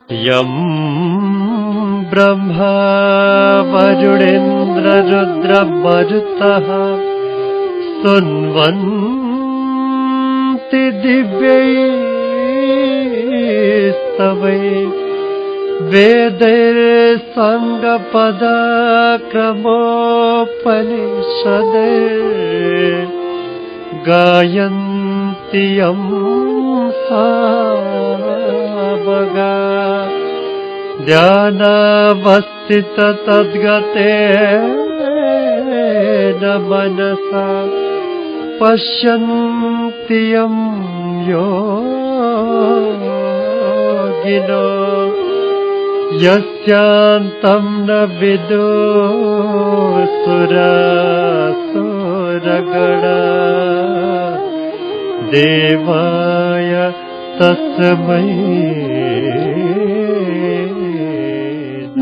यं ब्रह्मा वरुणेन्द्र रुद्रमरुतः स्तुन्वन्ति दिव्यैस्तवैः वेदैर्सङ्गपदाक्रमोपनिषदैः गायन्ति यं सावगा ध्यानावस्थिततद्गतेन मनसा पश्यन्ति यं योगिनो यस्यान्तं न विदुसुरासुरगणा देवाय तस्मै।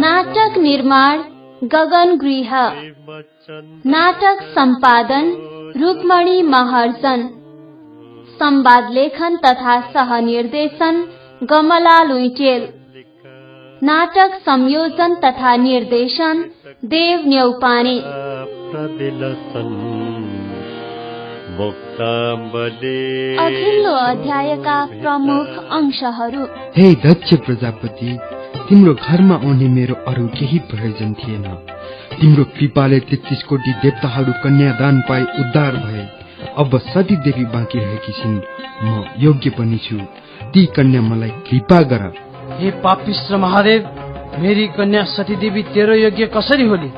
नाटक निर्माण गगन गृह। नाटक संपादन रुक्मणी महर्जन। संवाद लेखन तथा सहनिर्देशन गमला लुइटेल। नाटक संयोजन तथा निर्देशन देव न्यौपाने। अघिल्लो अध्यायका प्रमुख अंशहरू। हे दक्ष प्रजापति, तिम्रो घरमा आउने मेरो अरू केही प्रयोजन थिएन। तिम्रो कृपाले 33 कोटी देवताहरू कन्यादान पाई उद्धार भए। अब सती देवी बाँकी रहेकी छिन्। म योग्य पनि छु, ती कन्या मलाई कृपा गर। हे पापिष्ट महादेव, मेरी कन्या सती देवी तेरो योग्य कसरी होली?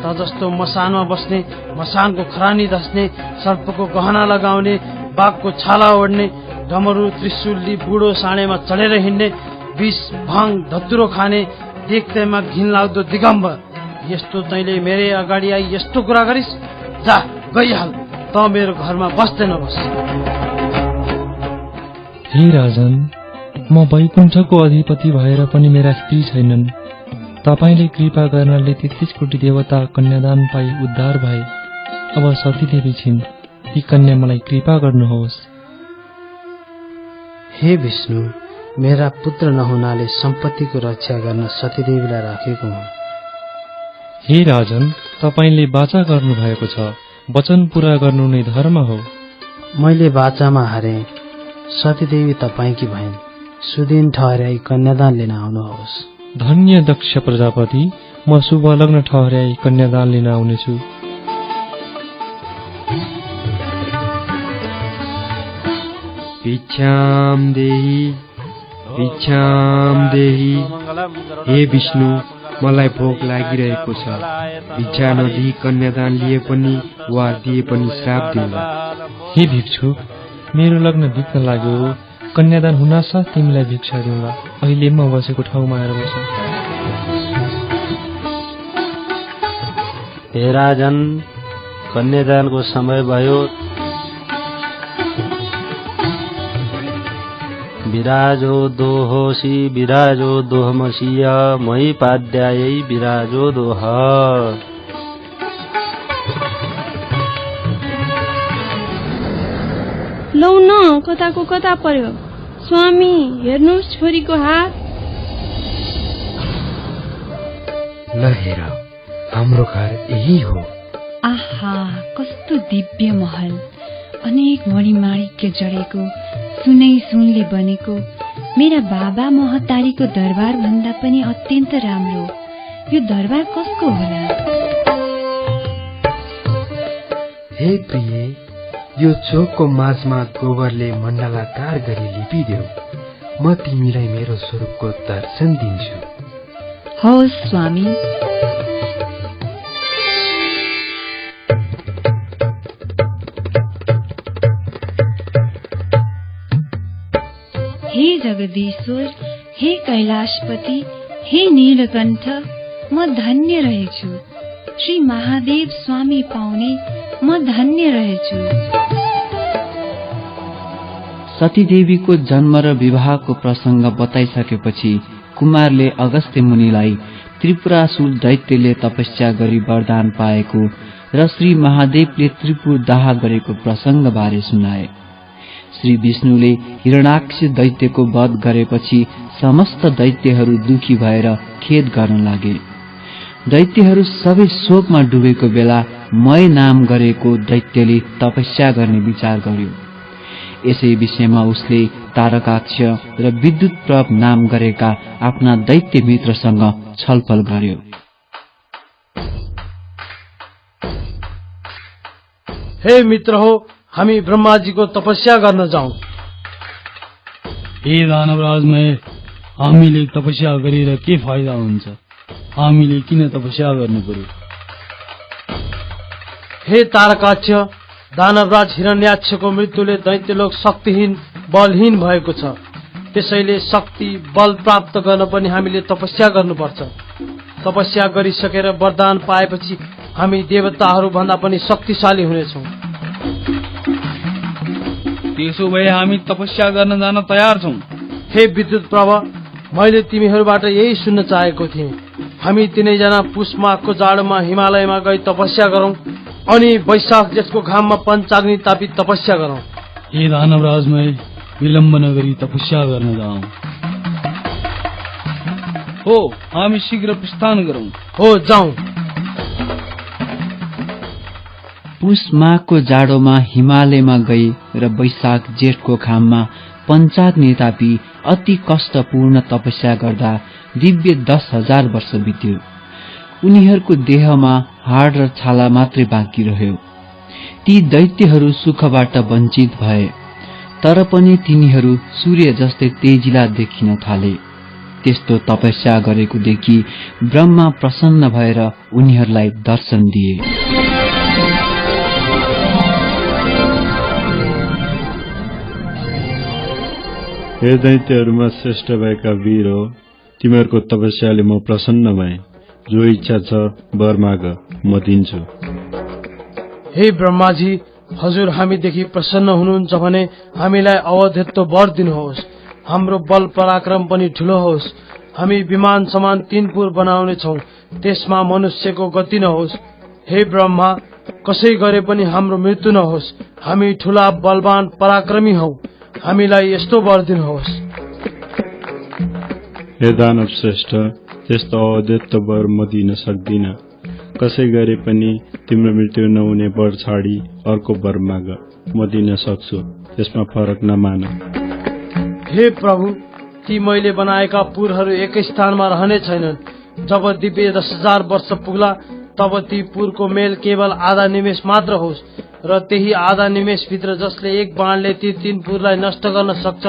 त जस्तो मसानमा बस्ने, मसानको खरानी धस्ने, सर्पको गहना लगाउने, बाघको छाला ओढ्ने, डमरू त्रिशूली बुढो साँडेमा चढेर हिँड्ने, विष भाङ धतुरो खाने, देख्दैमा घिनलाग्दो दिगम्बर, यस्तो तैँले मेरै अगाडि आई यस्तो कुरा गरिस्? जा गइहाल, त मेरो घरमा बस्दै नबस्। हे राजन, म वैकुण्ठको अधिपति भएर पनि मेरा स्त्री छैनन्। तपाईले कृपा गर्नाले 33 कोटी देवता कन्यादान पाई उद्धार भए। अब सती देवी छिन्, ती कन्या मलाई कृपा गर्नुहोस्। हे विष्णु, मेरा पुत्र नहुनाले सम्पत्तिको रक्षा गर्न सती देवीलाई राखेको हुँ। हे राजन, तपाईले वाचा गर्नु भएको छ, वचन पूरा गर्नु नै धर्म हो। मैले वाचामा हारे, सती देवी तपाईकी भइन्। सुदिन ठहर्याई कन्यादान लिन आउनुहोस्। धन्य दक्ष प्रजापति, म शुभ लग्न ठहर्याई कन्यादान लिन आउनेछु। भिक्षाम देहि, भिक्षाम देहि। हे विष्णु, मलाई भोक लागिरहेको छ। भिक्षा नदिई कन्यादान लिए पनि वा दिए पनि श्राप दिउँला। हे भिक्षुक, मेरो लग्न बित्न लाग्यो, कन्यादान हुनासाथ तिमीलाई भिक्षा दिउँला। अहिले म बसेको ठाउँमा आएर बस। हे राजन, कन्यादानको समय भयो। विराजो दोहोसी विराजो दोहमसीय मयि पाद्यायै विराजो दोह। लौ न, कताको कता पर्यो। स्वामी, हेर्नुहोस् छोरीको हात। ल हेर, हाम्रो घर यही हो। आहा, कस्तो दिव्य महल, अनेक मणिमाणिक्य जडेको, सुनै सुनले बनेको, मेरा बाबा महतारीको दरबार भन्दा पनि अत्यन्त राम्रो। यो दरबार कसको होला? हे प्रिय, यो चोकको माझमा गोबरले मण्डलाकार गरी लिपिदेऊ। म तिमीलाई मेरो स्वरूपको दर्शन दिन्छु। हवस् स्वामी। हे जगदीश्वर, हे कैलाशपति, हे नीलकण्ठ, म धन्य रहेछु। श्री महादेव स्वामी पाउने म धन्य रहेछु। सती देवीको जन्म र विवाहको प्रसंग बताइसकेपछि कुमारले अगस्त्य मुनिलाई त्रिपुरासुर दैत्यले तपस्या गरी वरदान पाएको र श्री महादेवले त्रिपुर दाह गरेको प्रसंग बारे सुनाए। श्री विष्णुले हिरण्याक्ष दैत्यको वध गरेपछि समस्त दैत्यहरू दुखी भएर खेद गर्न लागे। दैत्यहरू सबै शोकमा डुबेको बेला मय नाम गरेको दैत्यले तपस्या गर्ने विचार गर्यो। यसै विषयमा उसले तारकाक्ष र विद्युत प्रभ नाम गरेका आफ्ना दैत्य मित्रसँग छलफल गर्यो। हे मित्र हो, हामी ब्रह्माजीको तपस्या गर्न जाउँ। हे दानवराजमय, हामीले तपस्या गरेर के फाइदा हुन्छ? हामीले किन तपस्या गर्नु पर्यो? हे तारकाक्ष, दानवराज हिरण्याक्षको मृत्युले दैत्यलोक शक्तिहीन बलहीन भएको छ। त्यसैले शक्ति बल प्राप्त गर्न पनि हामीले तपस्या गर्नुपर्छ। तपस्या गरिसकेर वरदान पाएपछि हामी देवताहरू भन्दा पनि शक्तिशाली हुनेछौँ। त्यसो भए हामी तपस्या गर्न जान तयार छौँ। हे विद्युत प्रभ, मैले तिमीहरूबाट यही सुन्न चाहेको थिएँ। हामी तीनैजना पुष माघको जाडोमा हिमालयमा गई तपस्या गरौं अनि वैशाख जेठको घाममा पञ्चाग्नि तापी तपस्या गरौं। हे दानवराजमय, विलम्ब नगरी तपस्या गर्न जाउँ। हो, हामी शीघ्र प्रस्थान गरौं। हो, जाउँ। पुष माघको जाडोमा हिमालयमा गई र वैशाख जेठको घाममा पञ्चाग्नि तापी अति कष्टपूर्ण तपस्या गर्दा दिव्य 10,000 वर्ष बित्यो। उनीहरूको देहमा हाड र छाला मात्रै बाँकी रह्यो। ती दैत्यहरू सुखबाट वञ्चित भए, तर पनि तिनीहरू सूर्य जस्तै तेजिला देखिन थाले। त्यस्तो तपस्या गरेको देखि ब्रह्मा प्रसन्न भएर उनीहरूलाई दर्शन दिए। हे दैत्यहरूमा श्रेष्ठ भएका वीर हो, तिमीहरूको तपस्याले म प्रसन्न भए। जो इच्छा छ वर माग, म दिन्छु। हे ब्रह्माजी, हजुर हामीदेखि प्रसन्न हुनुहुन्छ भने हामीलाई अवधित्व वर दिनुहोस्। हाम्रो बल पराक्रम पनि ठूलो होस्। हामी विमान समान 3 पुर बनाउने छौं, त्यसमा मनुष्यको गति नहोस्। हे ब्रह्मा, कसै गरे पनि हाम्रो मृत्यु नहोस्। हामी ठूला बलवान पराक्रमी हौ, हामीलाई यस्तो वर दिनुहोस्। हे दानव श्रेष्ठ, त्यस्तो अवधित्व वर म दिन सक्दिन। कसै गरे पनि तिम्रो मृत्यु नहुने वर छाडी अर्को वर माग, म दिन सक्छु, त्यसमा फरक नमान। हे प्रभु, ती मैले बनाएका पुरहरू एकै स्थानमा रहने छैनन्। जब दिव्य 10,000 वर्ष पुग्ला तब ती पुरको मेल केवल आधा निमेष मात्र होस् र त्यही आधा निमेष भित्र जसले एक बाणले ती 3 पुरलाई नष्ट गर्न सक्छ,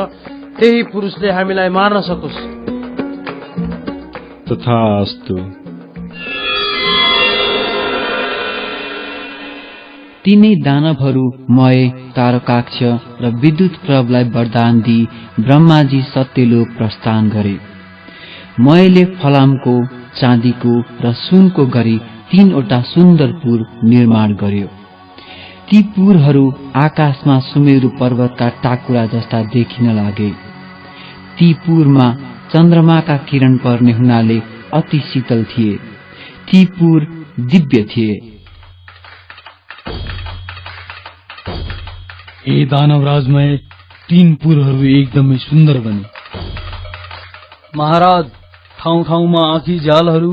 त्यही पुरुषले हामीलाई मार्न सकोस्। तथास्तु। तीनै दानवहरू मय, तारकाक्ष र विद्युत प्रभलाई वरदान दिई ब्रह्माजी सत्यलोक प्रस्थान गरे। मयले फलामको, चाँदीको र सुनको गरी 3वटा सुन्दर पुर निर्माण गर्यो। ती पुरहरू आकाशमा सुमेरु पर्वतका टाकुरा जस्ता देखिन लागे। ती पुरमा चन्द्रमाका किरण पर्ने हुनाले अति शीतल थिए। ती पुर दिव्य थिए। हे दानवराजमय, 3 पुरहरू एकदमै सुन्दर बने। महाराज, ठाउँ ठाउँमा आँखी झ्यालहरू,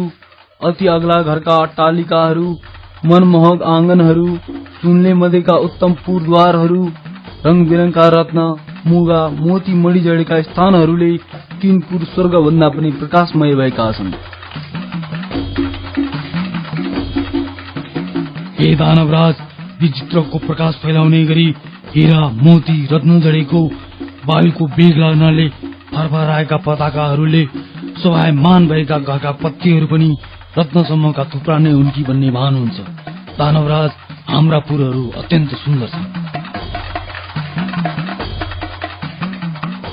अति अग्ला घरका अट्टालिकाहरू, मनमोहक आँगनहरू, सुनले मधेका उत्तम पुरद्वारहरू, रंग बिरङका रत्न, मुगा, मोती मणि जडेका स्थानहरूले 3 पुर स्वर्गभन्दा पनि प्रकाशमय भएका छन्। हे दानवराज, विचित्रको प्रकाश फैलाउने गरी हीरा, मोती, रत्न जडेको वायुको वेग लाग्नाले फरफराएका पताकाहरूले शोभायमान भएका घरका पत्तीहरू पनि रत्नसम्मका थुप्रा नै उनकी भन्ने भान हुन्छ। दानवराज, हाम्रा पुरहरू अत्यन्त सुन्दर छन्।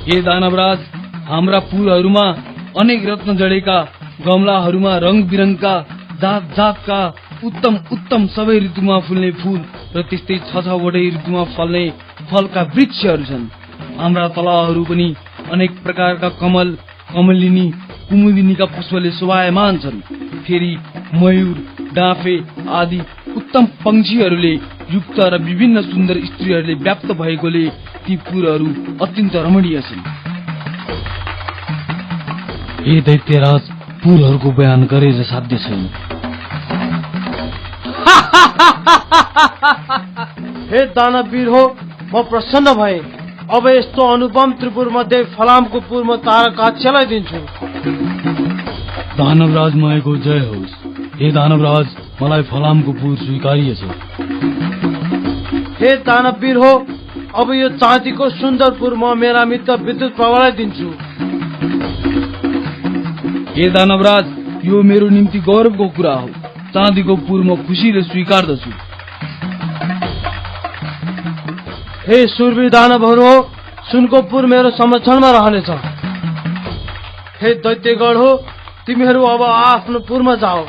हे दानवराज, हाम्रा पुरहरूमा अनेक रत्न जडेका गमलाहरूमा रंग बिरङका जात जातका उत्तम उत्तम सबै ऋतुमा फुल्ने फूल र त्यस्तै 6-6वटै ऋतुमा फल्ने फलका वृक्षहरू छन्। हाम्रा तलाहरू पनि अनेक प्रकारका कमल, कमलिनी, कुमुदिनीका पुष्पले शोभायमान छन्। फेरि मयूर, डाँफे आदि उत्तम पंक्षीहरूले युक्त र विभिन्न सुन्दर स्त्रीहरूले व्याप्त भएकोले ती पुरहरू अत्यन्त रमणीय छन्। हे दैत्यराज, पुरहरूको बयान गरेर साध्य छैन। हे दानवीर हो, म प्रसन्न भए। अब यस्तो अनुपम त्रिपुर मध्ये फलामको पुर म तारकाक्षलाई दिन्छु। दानवराज मयको जय होस्। हे दानवराज, मलाई फलामको पुर स्वीकार्य छ। हे दानवीर हो, अब यो चाँदीको सुन्दर पुर म मेरा मित्र विद्युत प्रभालाई दिन्छु। हे दानवराज, यो मेरो निम्ति गौरवको कुरा हो। चाँदीको पुर म खुसीले स्वीकार्दछु। हे सुरवीर दानवहरू हो, सुनको पुर मेरो संरक्षणमा रहनेछ। हे दैत्यगण हो, तिमीहरू अब आफ्नो पुरमा जाओ।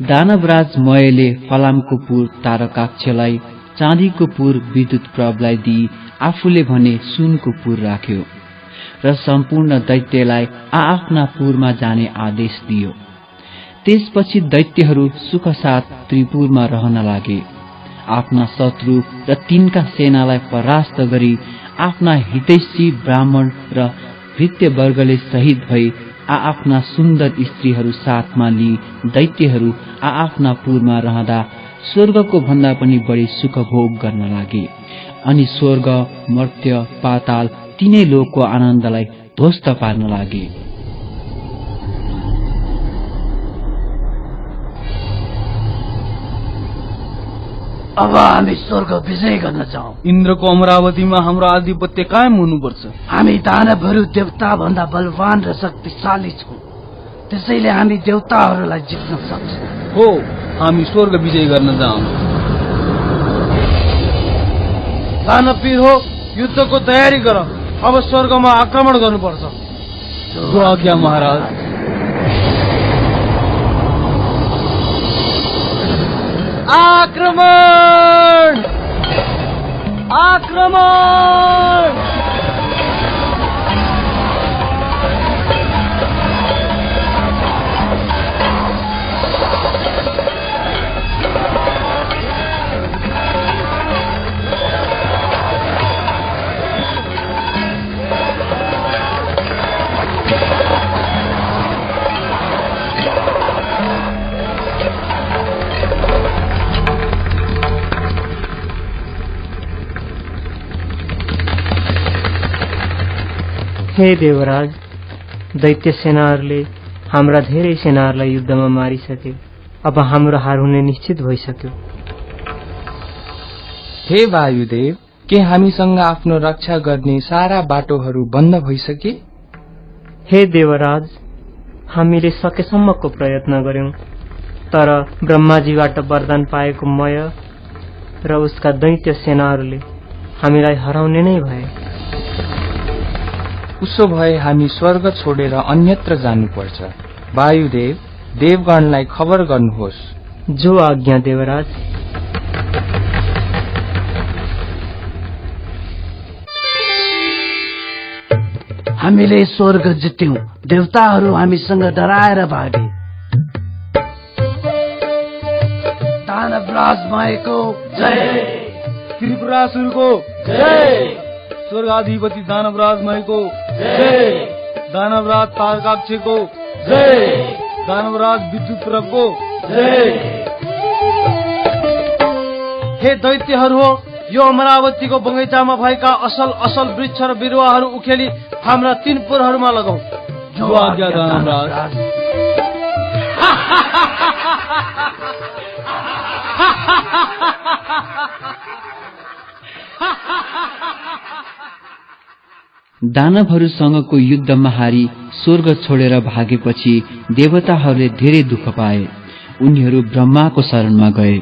दानवराज मयले फलामको पुर तारकाक्षलाई, चाँदीको पुर विद्युत प्रभलाई दिई आफूले भने सुनको पुर राख्यो र सम्पूर्ण दैत्यलाई आआफ्ना पुरमा जाने आदेश दियो। त्यसपछि दैत्यहरू सुखसाथ त्रिपुरमा रहन लागे। आफ्ना शत्रु र तिनका सेनालाई परास्त गरी आफ्ना हितैषी ब्राह्मण र भृत्यवर्गले शहीद भई आआफ्ना सुन्दर स्त्रीहरू साथमा लिई दैत्यहरू आआफ्ना पुरमा रहँदा स्वर्गको भन्दा पनि बढी सुख भोग गर्न लागे। अनि स्वर्ग, मर्त्य, पाताल तीनै लोकको आनन्दलाई ध्वस्त पार्न लागे। अब हामी स्वर्ग विजय गर्न जाउँ। इन्द्रको अमरावतीमा हाम्रो आधिपत्य कायम हुनुपर्छ। हामी दानवहरू देवता भन्दा बलवान र शक्तिशाली छौँ, त्यसैले हामी देवताहरूलाई जित्न सक्छौँ। हो, हामी स्वर्ग विजय गर्न जाउँ। दानवीर हो, युद्धको तयारी गर। अब स्वर्गमा आक्रमण गर्नुपर्छ। जो आज्ञा महाराज। आक्रमण! आक्रमण! हे देवराज, दैत्य सेनाहरूले हाम्रा धेरै सेनाहरूलाई युद्धमा मारिसके। अब हाम्रो हार हुने निश्चित भइसक्यो। हे वायुदेव, के हामीसँग आफ्नो रक्षा गर्ने सारा बाटोहरू बन्द भइसके? हे देवराज, हामीले सकेसम्मको प्रयत्न गर्यौं, तर ब्रह्माजीबाट वरदान पाएको मय र उसका दैत्य सेनाहरूले हामीलाई हराउने नै भए। उसो भए हामी स्वर्ग छोडेर अन्यत्र जानुपर्छ। वायुदेव, देवगणलाई खबर गर्नुहोस्। जो आज्ञा देवराज। हामीले स्वर्ग जित्यौं, देवताहरू हामीसँग डराएर भागे। दानवराज माएको जय, त्रिपुरासुरको जय, स्वर्गाधिपति दानवराज मयको जय, दानवराज तारकाक्षको जय, दानवराज विद्युत प्रभको जय। हे दैत्यहरू हो, यो अमरावतीको बगैँचामा भएका असल असल वृक्ष र बिरुवाहरू उखेली हाम्रा 3 पुरहरूमा लगाऊ। जो आज्ञा दानवराज। दानवहरूसँगको युद्धमा हारी स्वर्ग छोडेर भागेपछि देवताहरूले धेरै दुःख पाए। उनीहरू ब्रह्माको शरणमा गए।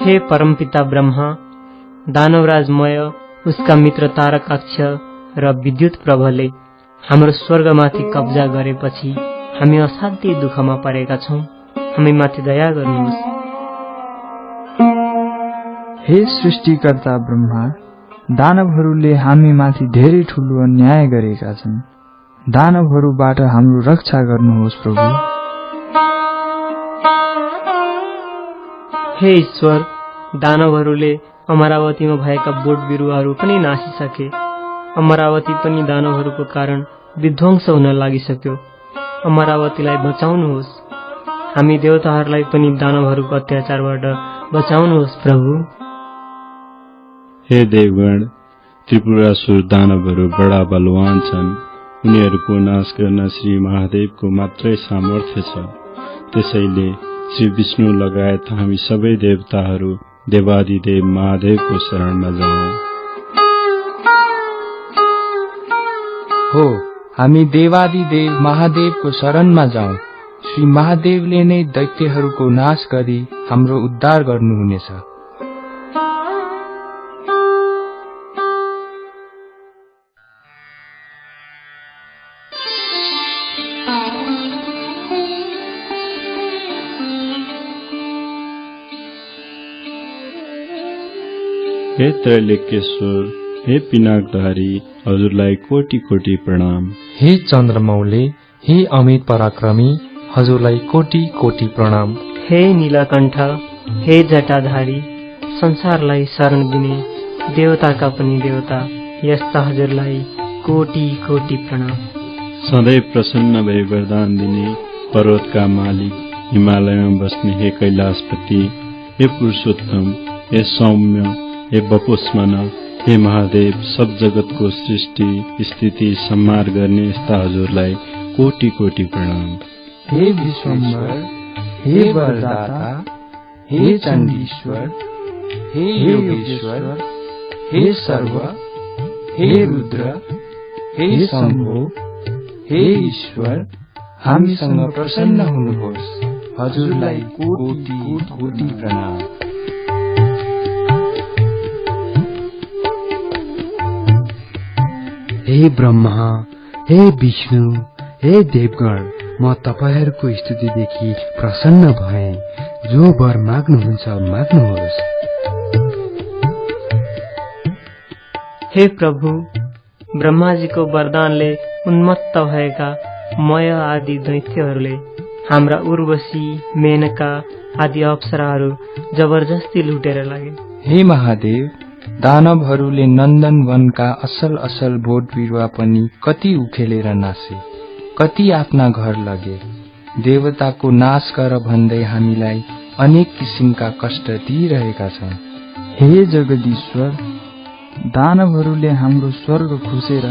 हे परमपिता ब्रह्मा, दानवराज मय, उसका मित्र तारकाक्ष र विद्युत प्रभले हाम्रो स्वर्गमाथि कब्जा गरेपछि हामी असाध्यै दुःखमा परेका छौं। हामी माथि दया गर्नुहोस्। हे सृष्टिकर्ता ब्रह्मा, दानवहरूले हामी माथि धेरै ठूलो अन्याय गरेका छन्। दानवहरूबाट हाम्रो रक्षा गर्नुहोस् प्रभु। हे ईश्वर, दानवहरूले अमरावतीमा भएका बोट बिरुवाहरू पनि नासिसके। अमरावती पनि दानवहरूको कारण विध्वंस हुन लागिसक्यो। अमरावतीलाई बचाउनुहोस्। हामी देवताहरूलाई पनि दानवहरूको अत्याचारबाट बचाउनुहोस् प्रभु। हे देवगण, त्रिपुरासुर दानवहरू बडा बलवान छन्। उनीहरूको नाश गर्न श्री महादेवको मात्रै सामर्थ्य छ। त्यसैले श्री विष्णु लगायत हामी सबै देवताहरू देवादिदेव महादेवको शरणमा जाउँ। हो, हामी देवादिदेव महादेवको शरणमा जाउँ। श्री महादेवले नै दैत्यहरूको नाश गरी हाम्रो उद्धार गर्नुहुनेछ। हे त्रैलोक्येश्वर, हे पिनाकधारी, हजुरलाई कोटि कोटि प्रणाम। हे चन्द्रमौले, हे अमित पराक्रमी, हजुरलाई कोटि कोटि प्रणाम। हे नीलकण्ठ, हे जटाधारी, संसारलाई शरण दिने देवताका पनि देवता, यस्ता हजुरलाई कोटि कोटि प्रणाम। सधैँ प्रसन्न भई वरदान दिने पर्वतका मालिक, हिमालयमा बस्ने हे कैलाशपति, हे पुरुषोत्तम, हे सौम्य, हे बपुष्मन, हे महादेव, सब जगतको सृष्टि स्थिति संहार गर्ने यस्ता हजुरलाई कोटि कोटि प्रणाम। हे विश्वम्भर, हे वरदाता, हे चण्डीश्वर, हे योगेश्वर, हे सर्व, हे रुद्र, हे शम्भो, हे ईश्वर, हामीसँग प्रसन्न हुनुहोस्। हजुरलाई कोटि कोटि प्रणाम। हे ब्रह्मा, हे विष्णु, हे देवगण, म तपाईहरूको स्तुतिदेखि प्रसन्न भएँ। जो वर माग्नुहुन्छ माग्नुहोस्। हे प्रभु, ब्रह्माजीको वरदानले उन्मत्त भएका मय आदि दैत्यहरूले हाम्रा उर्वशी, मेनका आदि अप्सराहरू जबरजस्ती लुटेर लागे। हे महादेव, दानवहरूले नन्दन वनका असल असल बोट बिरुवा पनि कति उखेलेर नासे, कति आफ्ना घर लगे। देवताको नाश गर भन्दै हामीलाई अनेक किसिमका कष्ट दिइरहेका छन्। हे जगदीश्वर, दानवहरूले हाम्रो स्वर्ग खुसेर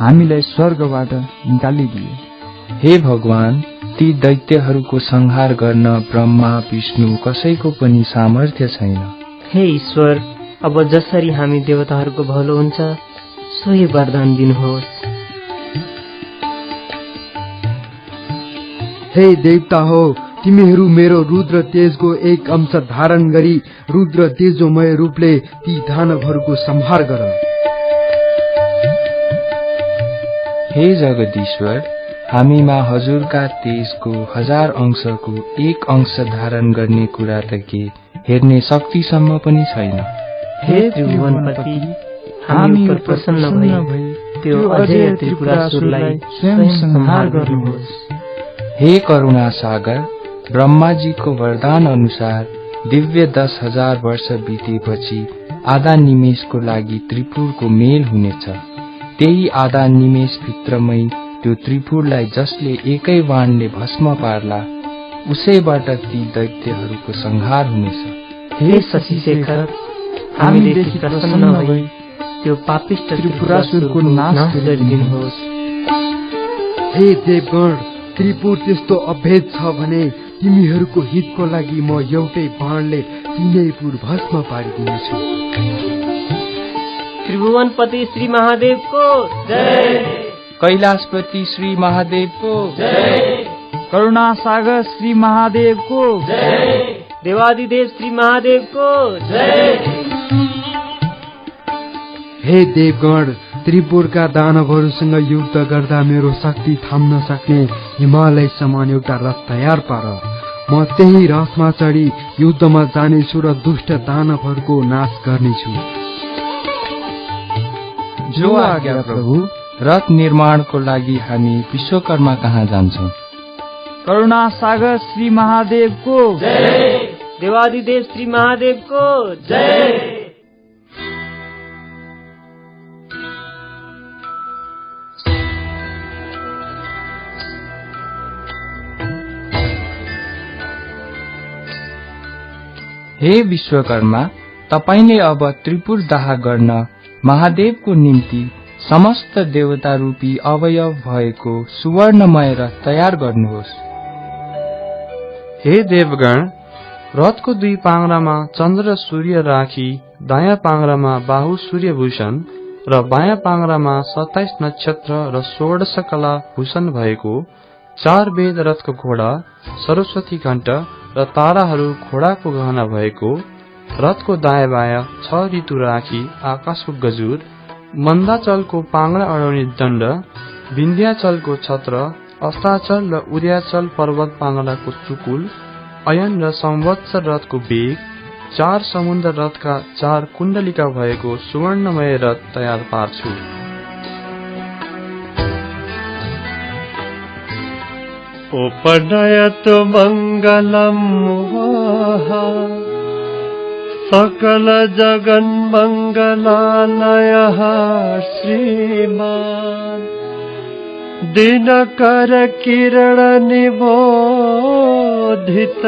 हामीलाई स्वर्गबाट निकालिदिए। हे भगवान, ती दैत्यहरूको संहार गर्न ब्रह्मा विष्णु कसैको पनि सामर्थ्य छैन। हे ईश्वर, अब जसरी हामी देवताहरूको भलो हुन्छ सोही वरदान दिनुहोस्। हे देवता हो, तिमीहरू मेरो रुद्र तेजको एक अंश धारण गरी रुद्र तेजोमय रूपले ती दानवहरूको संहार गर। हे जगदीश्वर, हामीमा हजुरका तेजको 1000 अंशको एक अंश धारण गर्ने कुरा त के हेर्ने शक्तिसम्म पनि छैन। हे त्रिभुवनपति, हामी उपर प्रसन्न भई त्यो अजय त्रिपुरासुरलाई स्वयं संहार गर्नुहोस्। हे करुणा सागर, ब्रह्माजीको वरदान अनुसार दिव्य 10,000 वर्ष बितेपछि आधा निमेषको लागि त्रिपुरको मेल हुनेछ। त्यही आधा निमेष भित्रमै त्यो त्रिपुरलाई जसले एकै बाणले भस्म पार्ला उसैबाट ती दैत्यहरूको संहार हुनेछ। हे शशिशेखर, हामीदेखि प्रसन्न भई त्यो पापिष्ट त्रिपुरासुरको नाश गरिदिनुहोस्। हे देवगण, त्रिपुर त्यस्तो अभेद छ भने तिमीहरूको हितको लागि म एउटै बाणले तीनैपुर भस्म पारिदिनेछु। त्रिभुवनपति श्री महादेवको जय। कैलाशपति श्री महादेवको जय। करुणा सागर श्री महादेवको जय। देवादिदेव श्री महादेवको जय। हे देवगण, त्रिपुरका दानवहरूसँग युद्ध गर्दा मेरो शक्ति थाम्न सक्ने हिमालय समान एउटा रथ तयार पार। म त्यही रथमा चढी युद्धमा जानेछु र दुष्ट दानवहरूको नाश गर्नेछु। जो आज्ञा प्रभु, रथ निर्माणको लागि हामी विश्वकर्मा कहाँ जान्छौँ। करुणा सागर श्री महादेवको जय। देवादिदेव श्री महादेवको जय। हे विश्वकर्मा, तपाईले अब त्रिपुर दाह गर्न महादेवको निम्ति समस्त देवता रूपी अवयव भएको सुवर्णमय रथ तयार गर्नुहोस्। हे देवगण, रथको दुई पाङ्रामा चन्द्र र सूर्य राखी दायाँ पाङ्रामा बाहु सूर्यभूषण र बायाँ पाङ्रामा 27 नक्षत्र र 16 कला भूषण भएको 4 वेद रथको घोडा, सरस्वती घण्ट र ताराहरू घोडाको गहना भएको रथको दायाँ बायाँ 6 ऋतु राखी आकाशको गजुर, मन्दाचलको पाङ्रा अडाउने दण्ड, विन्ध्याचलको छत्र, अस्ताचल र उद्याचल पर्वत पाङ्राको चुकुल, अयन र संवत्सर रथको बेग, 4 समुद्र रथका 4 कुण्डलिका भएको सुवर्णमय रथ तयार पार्छु। उपनयतु मङ्गलम् सकल जगन्मङ्गलालयः श्रीमान् दिनकर किरण निबोधित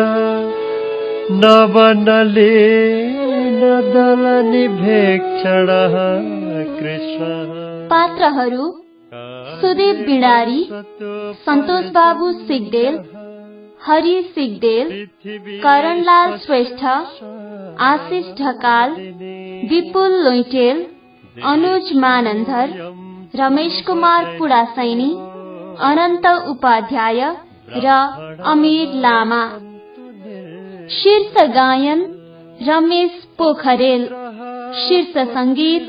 नवनलीन दल निभेक्षणः कृष्णः। पात्रहरू सुदेव बिडारी, सन्तोष बाबु सिगदेल, हरि सिगदेल, करणलाल श्रेष्ठ, आशिष ढकाल, विपुल लोइटेल, अनुज मानन्धर, रमेश कुमार पुडासैनी, अनन्त उपाध्याय र अमीर लामा। शीर्ष गायन रमेश पोखरेल, शीर्ष संगीत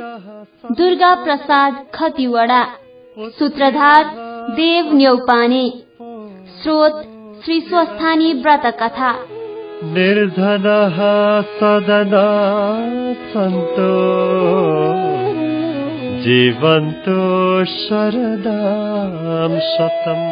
दुर्गा प्रसाद खतिवडा, सूत्रधार देव न्यौपाने। स्रोत श्री स्वस्थानी व्रत कथा। निर्धनः सदना सन्तो जीवन्तो शरदां शतम्।